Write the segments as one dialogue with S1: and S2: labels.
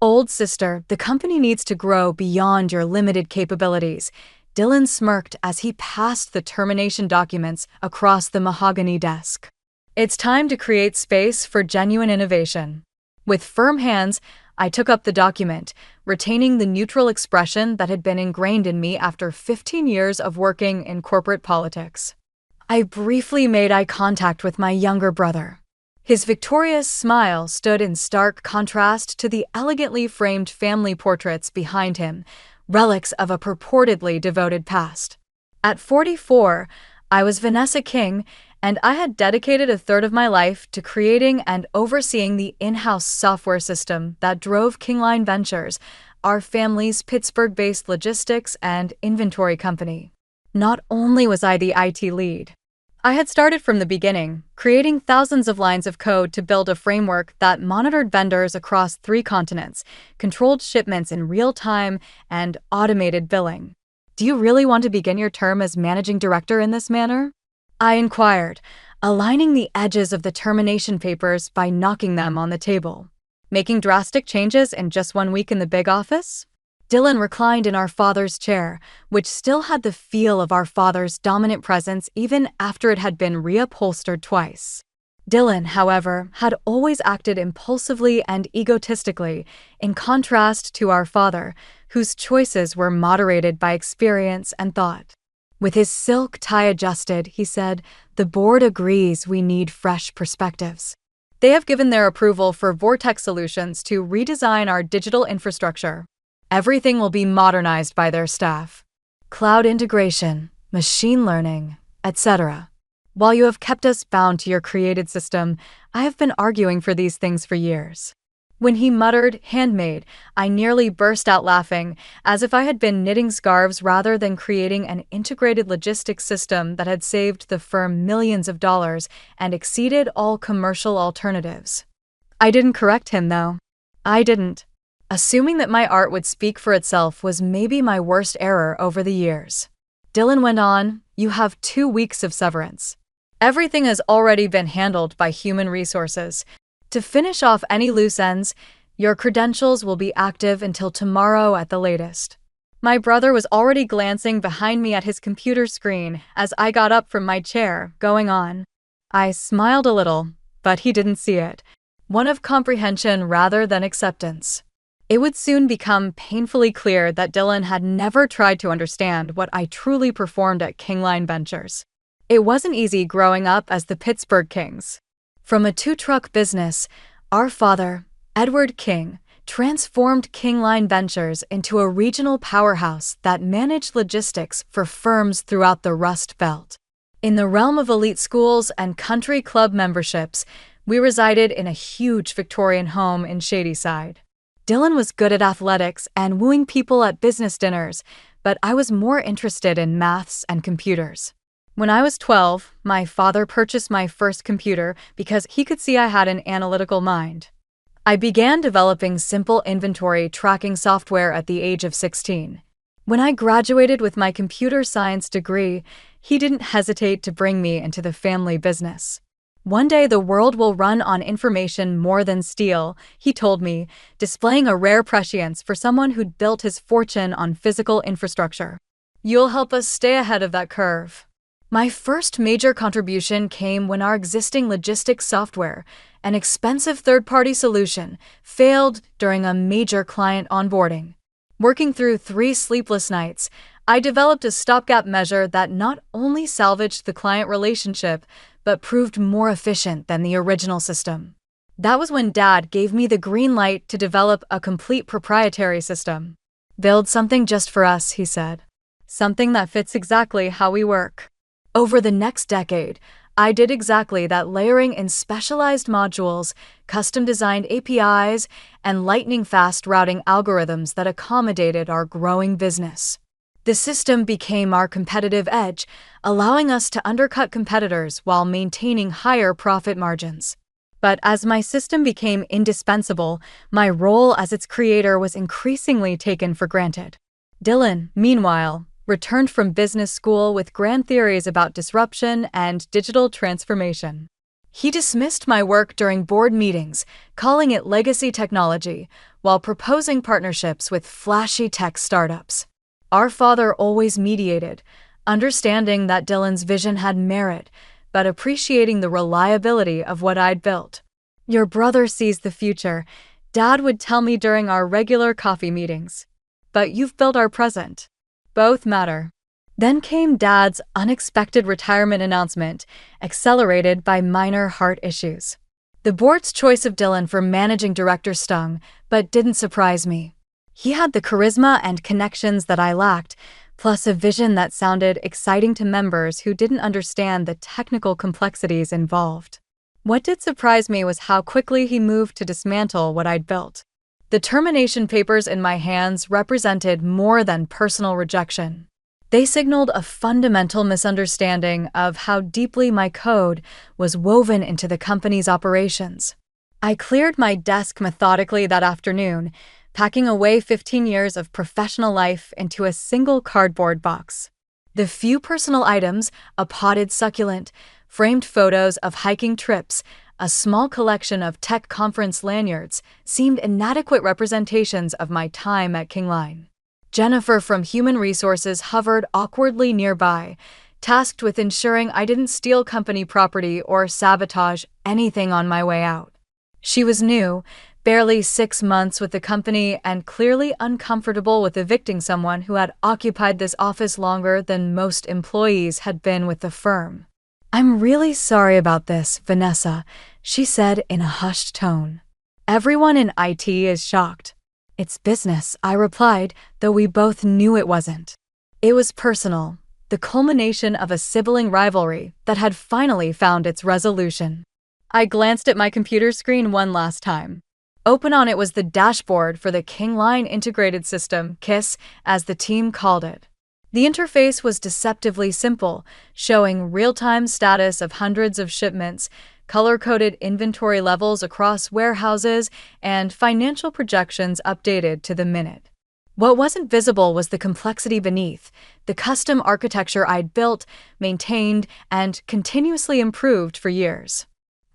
S1: Old sister, the company needs to grow beyond your limited capabilities. Dylan smirked as he passed the termination documents across the mahogany desk. It's time to create space for genuine innovation. With firm hands, I took up the document, retaining the neutral expression that had been ingrained in me after 15 years of working in corporate politics. I briefly made eye contact with my younger brother. His victorious smile stood in stark contrast to the elegantly framed family portraits behind him, relics of a purportedly devoted past. At 44, I was Vanessa King, and I had dedicated a third of my life to creating and overseeing the in-house software system that drove Kingline Ventures, our family's Pittsburgh-based logistics and inventory company. Not only was I the IT lead, I had started from the beginning, creating thousands of lines of code to build a framework that monitored vendors across 3 continents, controlled shipments in real time, and automated billing. "Do you really want to begin your term as managing director in this manner?" I inquired, aligning the edges of the termination papers by knocking them on the table. "Making drastic changes in just 1 week in the big office?" Dylan reclined in our father's chair, which still had the feel of our father's dominant presence even after it had been reupholstered twice. Dylan, however, had always acted impulsively and egotistically, in contrast to our father, whose choices were moderated by experience and thought. With his silk tie adjusted, he said, "The board agrees we need fresh perspectives. They have given their approval for Vortex Solutions to redesign our digital infrastructure. Everything will be modernized by their staff. Cloud integration, machine learning, etc. While you have kept us bound to your created system, I have been arguing for these things for years." When he muttered, "handmade," I nearly burst out laughing, as if I had been knitting scarves rather than creating an integrated logistics system that had saved the firm millions of dollars and exceeded all commercial alternatives. I didn't correct him, though. I didn't. Assuming that my art would speak for itself was maybe my worst error over the years. Dylan went on, "You have 2 weeks of severance. Everything has already been handled by human resources. To finish off any loose ends, your credentials will be active until tomorrow at the latest." My brother was already glancing behind me at his computer screen as I got up from my chair, going on. I smiled a little, but he didn't see it. One of comprehension rather than acceptance. It would soon become painfully clear that Dylan had never tried to understand what I truly performed at Kingline Ventures. It wasn't easy growing up as the Pittsburgh Kings. From a 2-truck business, our father, Edward King, transformed Kingline Ventures into a regional powerhouse that managed logistics for firms throughout the Rust Belt. In the realm of elite schools and country club memberships, we resided in a huge Victorian home in Shadyside. Dylan was good at athletics and wooing people at business dinners, but I was more interested in maths and computers. When I was 12, my father purchased my first computer because he could see I had an analytical mind. I began developing simple inventory tracking software at the age of 16. When I graduated with my computer science degree, he didn't hesitate to bring me into the family business. "One day the world will run on information more than steel," he told me, displaying a rare prescience for someone who'd built his fortune on physical infrastructure. "You'll help us stay ahead of that curve." My first major contribution came when our existing logistics software, an expensive third-party solution, failed during a major client onboarding. Working through 3 sleepless nights, I developed a stopgap measure that not only salvaged the client relationship, but proved more efficient than the original system. That was when Dad gave me the green light to develop a complete proprietary system. "Build something just for us," he said. "Something that fits exactly how we work." Over the next decade, I did exactly that, layering in specialized modules, custom-designed APIs, and lightning-fast routing algorithms that accommodated our growing business. The system became our competitive edge, allowing us to undercut competitors while maintaining higher profit margins. But as my system became indispensable, my role as its creator was increasingly taken for granted. Dylan, meanwhile, returned from business school with grand theories about disruption and digital transformation. He dismissed my work during board meetings, calling it legacy technology, while proposing partnerships with flashy tech startups. Our father always mediated, understanding that Dylan's vision had merit, but appreciating the reliability of what I'd built. "Your brother sees the future," Dad would tell me during our regular coffee meetings. "But you've built our present. Both matter." Then came Dad's unexpected retirement announcement, accelerated by minor heart issues. The board's choice of Dylan for managing director stung, but didn't surprise me. He had the charisma and connections that I lacked, plus a vision that sounded exciting to members who didn't understand the technical complexities involved. What did surprise me was how quickly he moved to dismantle what I'd built. The termination papers in my hands represented more than personal rejection. They signaled a fundamental misunderstanding of how deeply my code was woven into the company's operations. I cleared my desk methodically that afternoon, packing away 15 years of professional life into a single cardboard box. The few personal items, a potted succulent, framed photos of hiking trips, a small collection of tech conference lanyards, seemed inadequate representations of my time at Kingline. Jennifer from Human Resources hovered awkwardly nearby, tasked with ensuring I didn't steal company property or sabotage anything on my way out. She was new, barely 6 months with the company, and clearly uncomfortable with evicting someone who had occupied this office longer than most employees had been with the firm. "I'm really sorry about this, Vanessa," she said in a hushed tone. "Everyone in IT is shocked." "It's business," I replied, though we both knew it wasn't. It was personal, the culmination of a sibling rivalry that had finally found its resolution. I glanced at my computer screen one last time. Open on it was the dashboard for the Kingline Integrated System, KISS, as the team called it. The interface was deceptively simple, showing real-time status of hundreds of shipments, color-coded inventory levels across warehouses, and financial projections updated to the minute. What wasn't visible was the complexity beneath, the custom architecture I'd built, maintained, and continuously improved for years.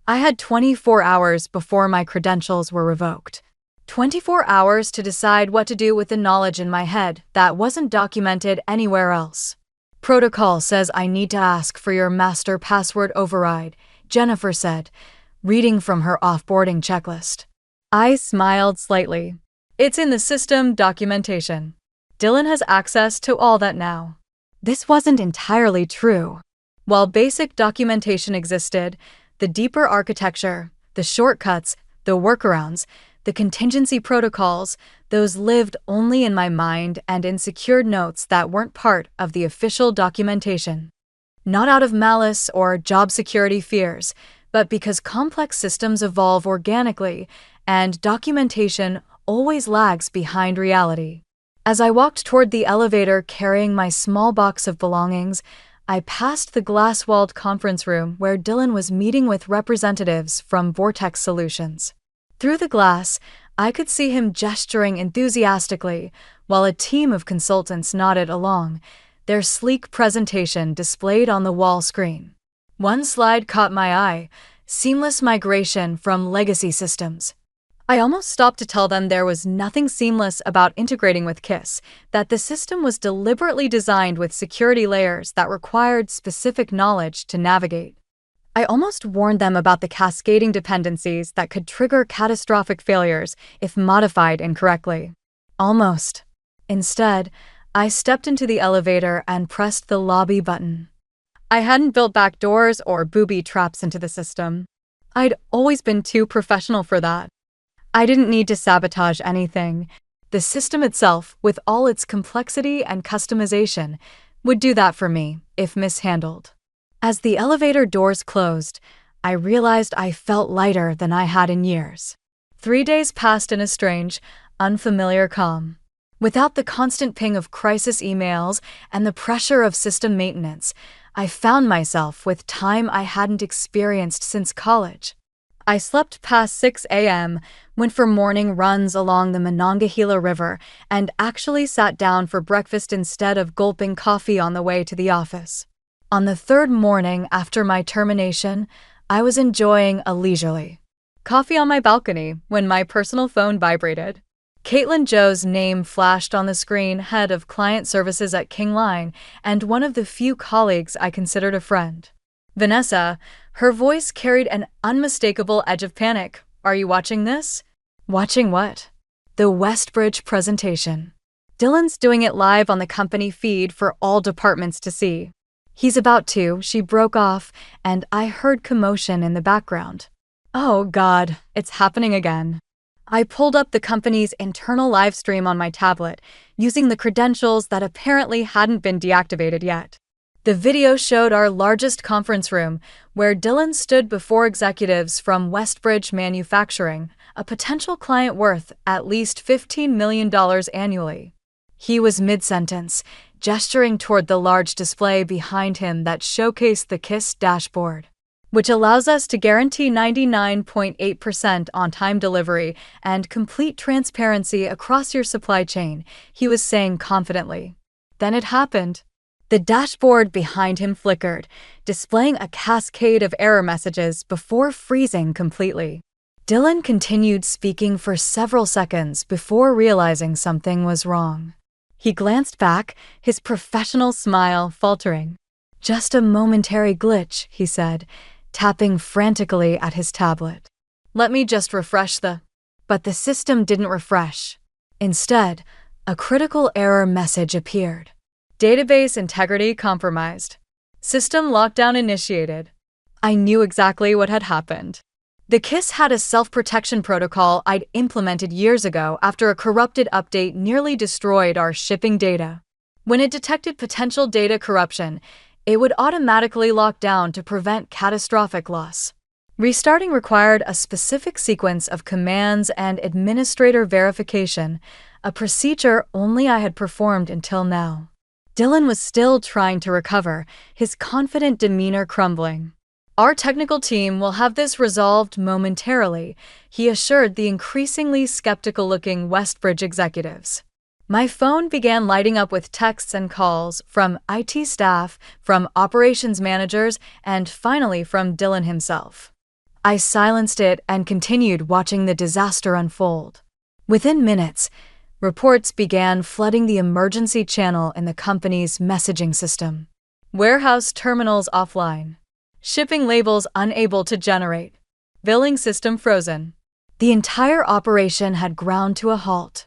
S1: I had 24 hours before my credentials were revoked. 24 hours to decide what to do with the knowledge in my head that wasn't documented anywhere else. "Protocol says I need to ask for your master password override," Jennifer said, reading from her offboarding checklist. I smiled slightly. "It's in the system documentation. Dylan has access to all that now." This wasn't entirely true. While basic documentation existed, the deeper architecture, the shortcuts, the workarounds, the contingency protocols, those lived only in my mind and in secured notes that weren't part of the official documentation. Not out of malice or job security fears, but because complex systems evolve organically and documentation always lags behind reality. As I walked toward the elevator carrying my small box of belongings, I passed the glass-walled conference room where Dylan was meeting with representatives from Vortex Solutions. Through the glass, I could see him gesturing enthusiastically while a team of consultants nodded along, their sleek presentation displayed on the wall screen. One slide caught my eye: seamless migration from legacy systems. I almost stopped to tell them there was nothing seamless about integrating with KISS, that the system was deliberately designed with security layers that required specific knowledge to navigate. I almost warned them about the cascading dependencies that could trigger catastrophic failures if modified incorrectly. Almost. Instead, I stepped into the elevator and pressed the lobby button. I hadn't built back doors or booby traps into the system. I'd always been too professional for that. I didn't need to sabotage anything. The system itself, with all its complexity and customization, would do that for me if mishandled. As the elevator doors closed, I realized I felt lighter than I had in years. 3 days passed in a strange, unfamiliar calm. Without the constant ping of crisis emails and the pressure of system maintenance, I found myself with time I hadn't experienced since college. I slept past 6 a.m., went for morning runs along the Monongahela River, and actually sat down for breakfast instead of gulping coffee on the way to the office. On the third morning after my termination, I was enjoying a leisurely coffee on my balcony when my personal phone vibrated. Caitlin Joe's name flashed on the screen, head of client services at King Line, and one of the few colleagues I considered a friend. Vanessa, her voice carried an unmistakable edge of panic. Are you watching this? Watching what? The Westbridge presentation. Dylan's doing it live on the company feed for all departments to see. He's about to, she broke off, and I heard commotion in the background. Oh God, it's happening again. I pulled up the company's internal live stream on my tablet, using the credentials that apparently hadn't been deactivated yet. The video showed our largest conference room, where Dylan stood before executives from Westbridge Manufacturing, a potential client worth at least $15 million annually. He was mid-sentence, gesturing toward the large display behind him that showcased the KISS dashboard, which allows us to guarantee 99.8% on-time delivery and complete transparency across your supply chain, he was saying confidently. Then it happened. The dashboard behind him flickered, displaying a cascade of error messages before freezing completely. Dylan continued speaking for several seconds before realizing something was wrong. He glanced back, his professional smile faltering. Just a momentary glitch, he said, tapping frantically at his tablet. Let me just refresh the... But the system didn't refresh. Instead, a critical error message appeared. Database integrity compromised. System lockdown initiated. I knew exactly what had happened. The KISS had a self-protection protocol I'd implemented years ago after a corrupted update nearly destroyed our shipping data. When it detected potential data corruption, it would automatically lock down to prevent catastrophic loss. Restarting required a specific sequence of commands and administrator verification, a procedure only I had performed until now. Dylan was still trying to recover, his confident demeanor crumbling. Our technical team will have this resolved momentarily, he assured the increasingly skeptical-looking Westbridge executives. My phone began lighting up with texts and calls from IT staff, from operations managers, and finally from Dylan himself. I silenced it and continued watching the disaster unfold. Within minutes, reports began flooding the emergency channel in the company's messaging system. Warehouse terminals offline. Shipping labels unable to generate. Billing system frozen. The entire operation had ground to a halt.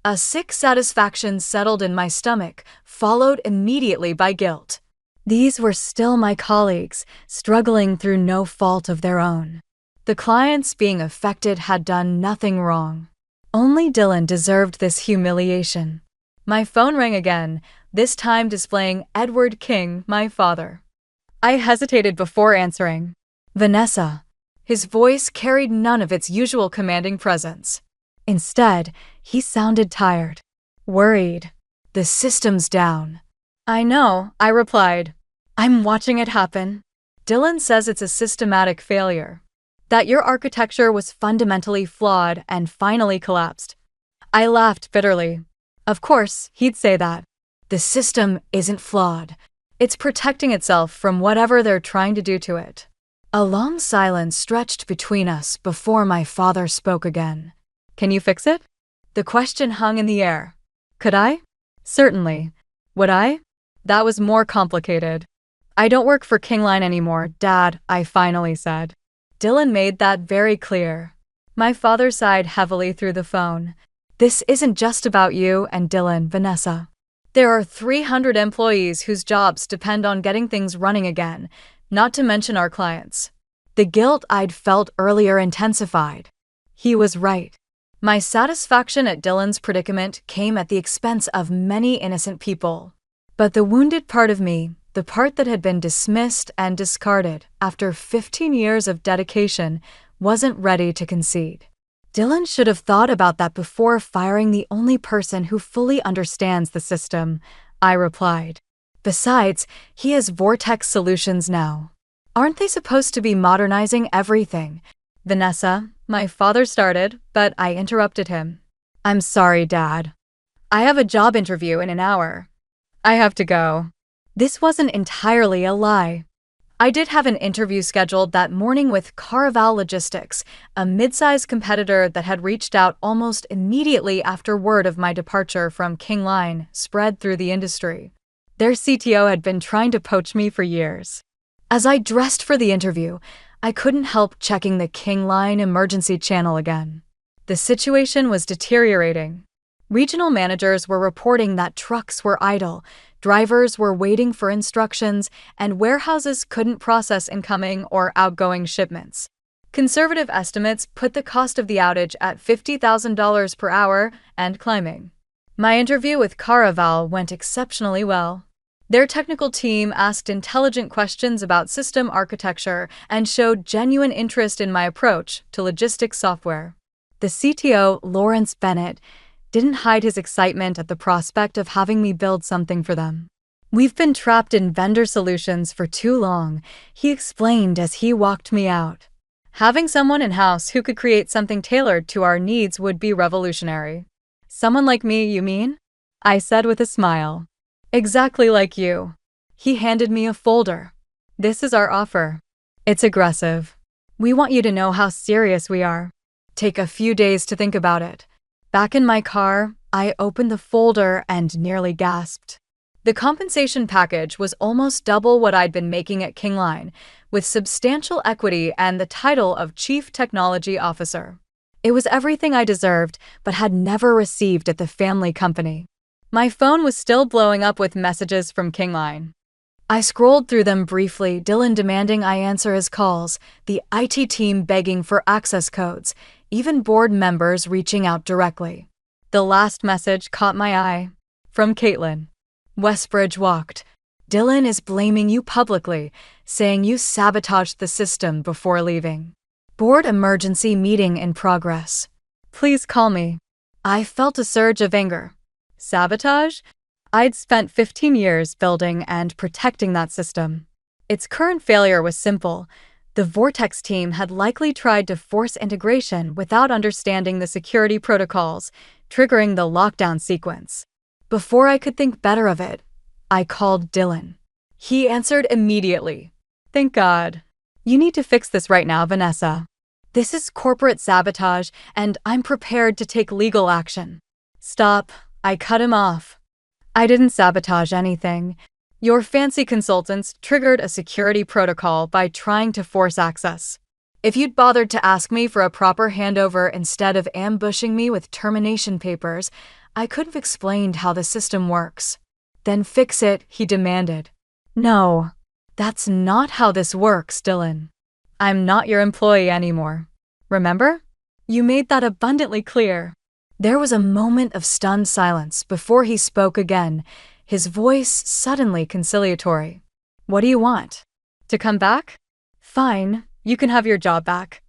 S1: A sick satisfaction settled in my stomach, followed immediately by guilt. These were still my colleagues, struggling through no fault of their own. The clients being affected had done nothing wrong. Only Dylan deserved this humiliation. My phone rang again, this time displaying Edward King, my father. I hesitated before answering. Vanessa. His voice carried none of its usual commanding presence. Instead, he sounded tired, worried. The system's down. I know, I replied. I'm watching it happen. Dylan says it's a systematic failure. That your architecture was fundamentally flawed and finally collapsed. I laughed bitterly. Of course, he'd say that. The system isn't flawed. It's protecting itself from whatever they're trying to do to it. A long silence stretched between us before my father spoke again. Can you fix it? The question hung in the air. Could I? Certainly. Would I? That was more complicated. I don't work for King Line anymore, Dad, I finally said. Dylan made that very clear. My father sighed heavily through the phone. This isn't just about you and Dylan, Vanessa. There are 300 employees whose jobs depend on getting things running again, not to mention our clients. The guilt I'd felt earlier intensified. He was right. My satisfaction at Dylan's predicament came at the expense of many innocent people. But the wounded part of me, the part that had been dismissed and discarded after 15 years of dedication, wasn't ready to concede. Dylan should have thought about that before firing the only person who fully understands the system, I replied. Besides, he has Vortex Solutions now. Aren't they supposed to be modernizing everything? Vanessa, my father started, but I interrupted him. I'm sorry, Dad. I have a job interview in an hour. I have to go. This wasn't entirely a lie. I did have an interview scheduled that morning with Caraval Logistics, a mid-sized competitor that had reached out almost immediately after word of my departure from King Line spread through the industry. Their CTO had been trying to poach me for years. As I dressed for the interview, I couldn't help checking the King Line emergency channel again. The situation was deteriorating. Regional managers were reporting that trucks were idle, drivers were waiting for instructions, and warehouses couldn't process incoming or outgoing shipments. Conservative estimates put the cost of the outage at $50,000 per hour and climbing. My interview with Caraval went exceptionally well. Their technical team asked intelligent questions about system architecture and showed genuine interest in my approach to logistics software. The CTO, Lawrence Bennett, didn't hide his excitement at the prospect of having me build something for them. "We've been trapped in vendor solutions for too long," he explained as he walked me out. "Having someone in-house who could create something tailored to our needs would be revolutionary." "Someone like me, you mean?" I said with a smile. "Exactly like you." He handed me a folder. "This is our offer. It's aggressive. We want you to know how serious we are. Take a few days to think about it." Back in my car, I opened the folder and nearly gasped. The compensation package was almost double what I'd been making at King Line, with substantial equity and the title of Chief Technology Officer. It was everything I deserved, but had never received at the family company. My phone was still blowing up with messages from King Line. I scrolled through them briefly, Dylan demanding I answer his calls, the IT team begging for access codes, even board members reaching out directly. The last message caught my eye. From Caitlin. "Westbridge walked. Dylan is blaming you publicly, saying you sabotaged the system before leaving. Board emergency meeting in progress. Please call me." I felt a surge of anger. Sabotage? I'd spent 15 years building and protecting that system. Its current failure was simple. The Vortex team had likely tried to force integration without understanding the security protocols, triggering the lockdown sequence. Before I could think better of it, I called Dylan. He answered immediately. "Thank God. You need to fix this right now, Vanessa. This is corporate sabotage, and I'm prepared to take legal action." "Stop." I cut him off. "I didn't sabotage anything. Your fancy consultants triggered a security protocol by trying to force access. If you'd bothered to ask me for a proper handover instead of ambushing me with termination papers, I could have explained how the system works." "Then fix it," he demanded. "No, that's not how this works, Dylan. I'm not your employee anymore. Remember? You made that abundantly clear." There was a moment of stunned silence before he spoke again, his voice suddenly conciliatory. "What do you want? To come back? Fine, you can have your job back."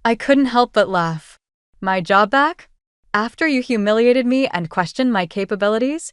S1: I couldn't help but laugh. "My job back? After you humiliated me and questioned my capabilities?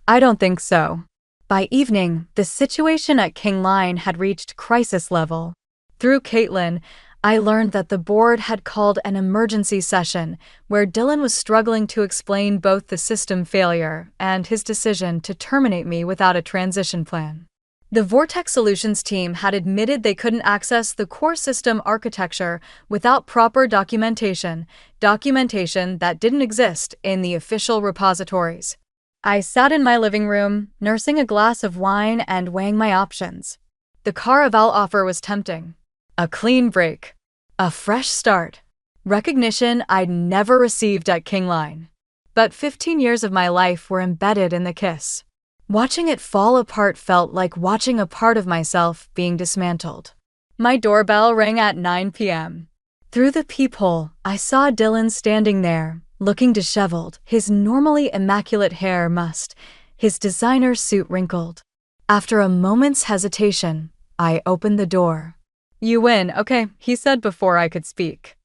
S1: I don't think so." By evening, the situation at King Line had reached crisis level. Through Caitlin, I learned that the board had called an emergency session where Dylan was struggling to explain both the system failure and his decision to terminate me without a transition plan. The Vortex Solutions team had admitted they couldn't access the core system architecture without proper documentation that didn't exist in the official repositories. I sat in my living room, nursing a glass of wine and weighing my options. The Caraval offer was tempting. A clean break. A fresh start. Recognition I'd never received at King Line. But 15 years of my life were embedded in the kiss. Watching it fall apart felt like watching a part of myself being dismantled. My doorbell rang at 9 p.m. Through the peephole, I saw Dylan standing there, looking disheveled, his normally immaculate hair mussed, his designer suit wrinkled. After a moment's hesitation, I opened the door. "You win, okay," he said before I could speak.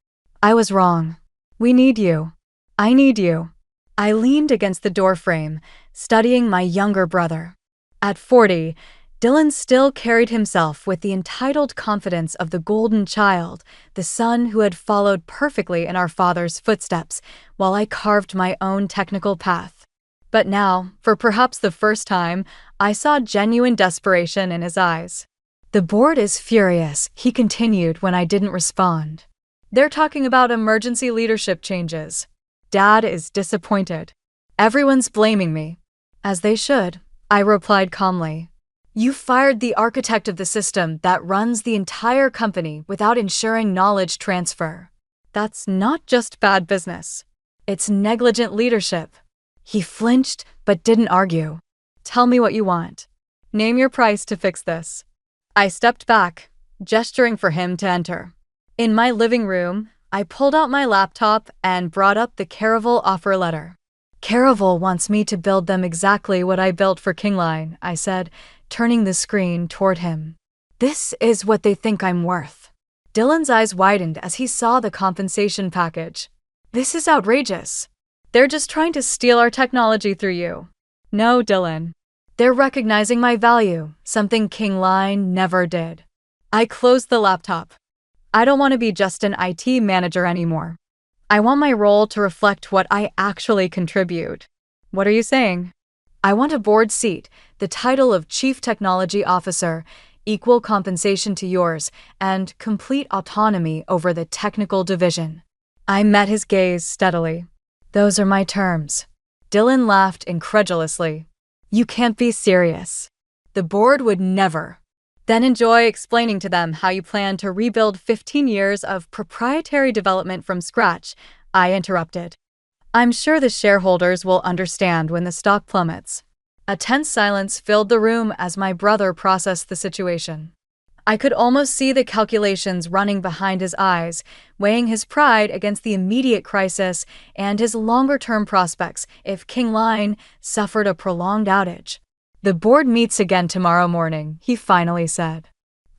S1: "I was wrong. We need you. I need you." I leaned against the doorframe, studying my younger brother. At 40, Dylan still carried himself with the entitled confidence of the golden child, the son who had followed perfectly in our father's footsteps, while I carved my own technical path. But now, for perhaps the first time, I saw genuine desperation in his eyes. The board is furious, he continued when I didn't respond. They're talking about emergency leadership changes. Dad is disappointed. Everyone's blaming me. As they should, I replied calmly. You fired the architect of the system that runs the entire company without ensuring knowledge transfer. That's not just bad business. It's negligent leadership. He flinched but didn't argue. Tell me what you want. Name your price to fix this. I stepped back, gesturing for him to enter. In my living room, I pulled out my laptop and brought up the Caravel offer letter. Caravel wants me to build them exactly what I built for Kingline, I said, turning the screen toward him. This is what they think I'm worth. Dylan's eyes widened as he saw the compensation package. This is outrageous. They're just trying to steal our technology through you. No, Dylan. They're recognizing my value, something Kingline never did. I closed the laptop. I don't want to be just an IT manager anymore. I want my role to reflect what I actually contribute. What are you saying? I want a board seat, the title of Chief Technology Officer, equal compensation to yours, and complete autonomy over the technical division. I met his gaze steadily. Those are my terms. Dylan laughed incredulously. You can't be serious. The board would never. Then enjoy explaining to them how you plan to rebuild 15 years of proprietary development from scratch, I interrupted. I'm sure the shareholders will understand when the stock plummets. A tense silence filled the room as my brother processed the situation. I could almost see the calculations running behind his eyes, weighing his pride against the immediate crisis and his longer-term prospects if Kingline suffered a prolonged outage. The board meets again tomorrow morning, he finally said.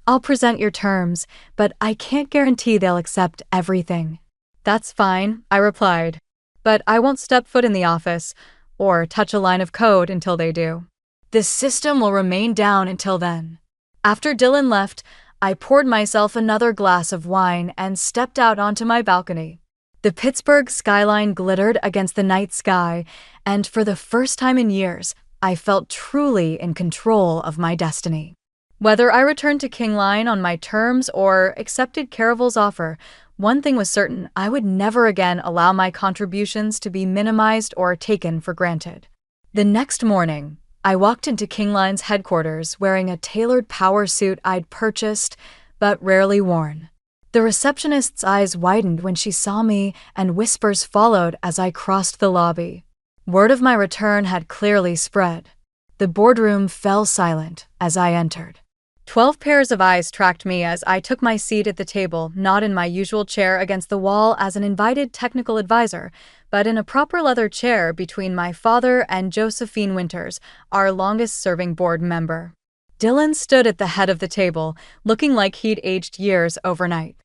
S1: I'll present your terms, but I can't guarantee they'll accept everything. That's fine, I replied. But I won't step foot in the office or touch a line of code until they do. The system will remain down until then. After Dylan left, I poured myself another glass of wine and stepped out onto my balcony. The Pittsburgh skyline glittered against the night sky, and for the first time in years, I felt truly in control of my destiny. Whether I returned to Kingline on my terms or accepted Caravel's offer, one thing was certain: I would never again allow my contributions to be minimized or taken for granted. The next morning, I walked into Kingline's headquarters wearing a tailored power suit I'd purchased but rarely worn. The receptionist's eyes widened when she saw me, and whispers followed as I crossed the lobby. Word of my return had clearly spread. The boardroom fell silent as I entered. 12 pairs of eyes tracked me as I took my seat at the table, not in my usual chair against the wall as an invited technical advisor, but in a proper leather chair between my father and Josephine Winters, our longest-serving board member. Dylan stood at the head of the table, looking like he'd aged years overnight.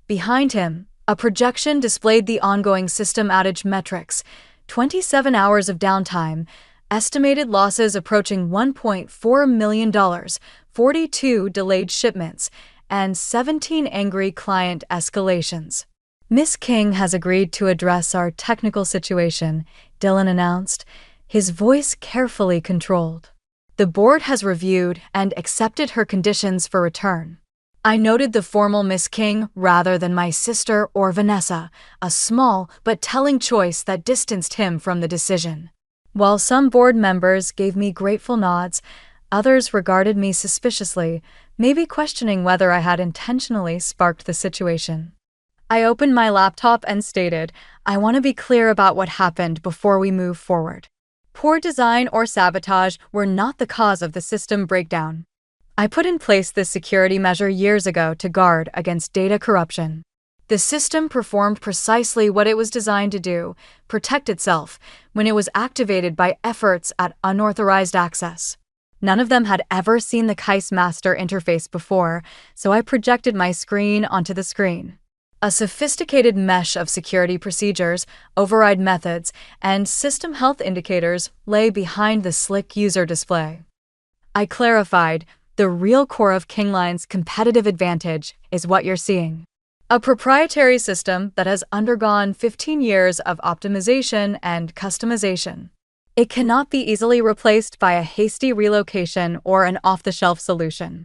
S1: Behind him, a projection displayed the ongoing system outage metrics: 27 hours of downtime, estimated losses approaching $1.4 million, 42 delayed shipments, and 17 angry client escalations. Miss King has agreed to address our technical situation, Dylan announced, his voice carefully controlled. The board has reviewed and accepted her conditions for return. I noted the formal Miss King rather than my sister or Vanessa, a small but telling choice that distanced him from the decision. While some board members gave me grateful nods, others regarded me suspiciously, maybe questioning whether I had intentionally sparked the situation. I opened my laptop and stated, I want to be clear about what happened before we move forward. Poor design or sabotage were not the cause of the system breakdown. I put in place this security measure years ago to guard against data corruption. The system performed precisely what it was designed to do: protect itself, when it was activated by efforts at unauthorized access. None of them had ever seen the KAIS master interface before, so I projected my screen onto the screen. A sophisticated mesh of security procedures, override methods, and system health indicators lay behind the slick user display. I clarified, the real core of Kingline's competitive advantage is what you're seeing. A proprietary system that has undergone 15 years of optimization and customization. It cannot be easily replaced by a hasty relocation or an off-the-shelf solution.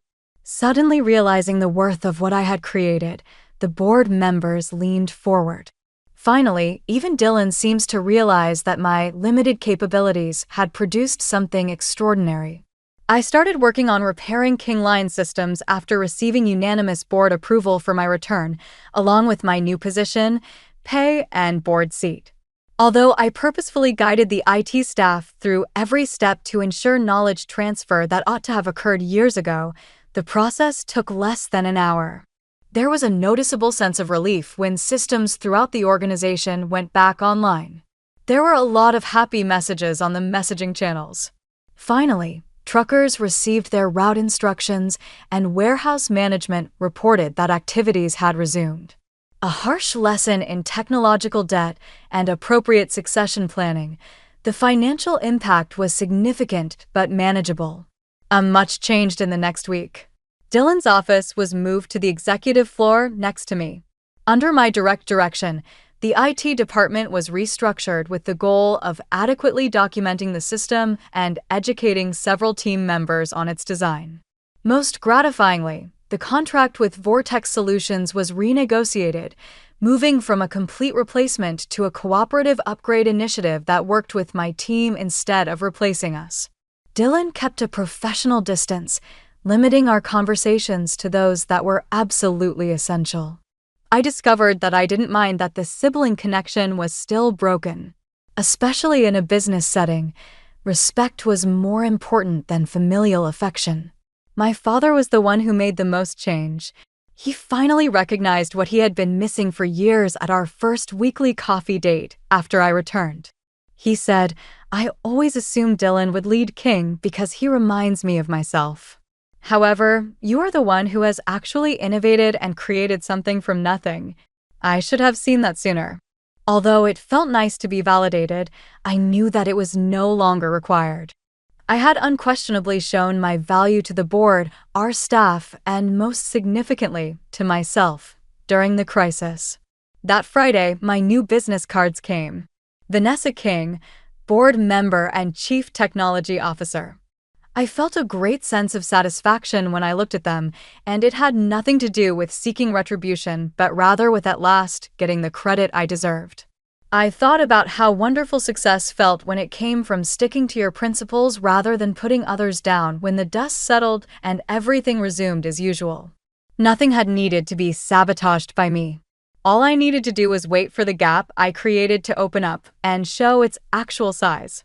S1: Suddenly realizing the worth of what I had created, the board members leaned forward. Finally, even Dylan seems to realize that my limited capabilities had produced something extraordinary. I started working on repairing King Lion systems after receiving unanimous board approval for my return, along with my new position, pay, and board seat. Although I purposefully guided the IT staff through every step to ensure knowledge transfer that ought to have occurred years ago, the process took less than an hour. There was a noticeable sense of relief when systems throughout the organization went back online. There were a lot of happy messages on the messaging channels. Finally, truckers received their route instructions, and warehouse management reported that activities had resumed. A harsh lesson in technological debt and appropriate succession planning, the financial impact was significant but manageable. Much changed in the next week. Dylan's office was moved to the executive floor next to me. Under my direct direction, the IT department was restructured with the goal of adequately documenting the system and educating several team members on its design. Most gratifyingly, the contract with Vortex Solutions was renegotiated, moving from a complete replacement to a cooperative upgrade initiative that worked with my team instead of replacing us. Dylan kept a professional distance, limiting our conversations to those that were absolutely essential. I discovered that I didn't mind that the sibling connection was still broken. Especially in a business setting, respect was more important than familial affection. My father was the one who made the most change. He finally recognized what he had been missing for years at our first weekly coffee date after I returned. He said, "I always assumed Dylan would lead King because he reminds me of myself. However, you are the one who has actually innovated and created something from nothing. I should have seen that sooner." Although it felt nice to be validated, I knew that it was no longer required. I had unquestionably shown my value to the board, our staff, and most significantly, to myself, during the crisis. That Friday, my new business cards came. Vanessa King, board member and chief technology officer. I felt a great sense of satisfaction when I looked at them, and it had nothing to do with seeking retribution, but rather with at last getting the credit I deserved. I thought about how wonderful success felt when it came from sticking to your principles rather than putting others down when the dust settled and everything resumed as usual. Nothing had needed to be sabotaged by me. All I needed to do was wait for the gap I created to open up and show its actual size.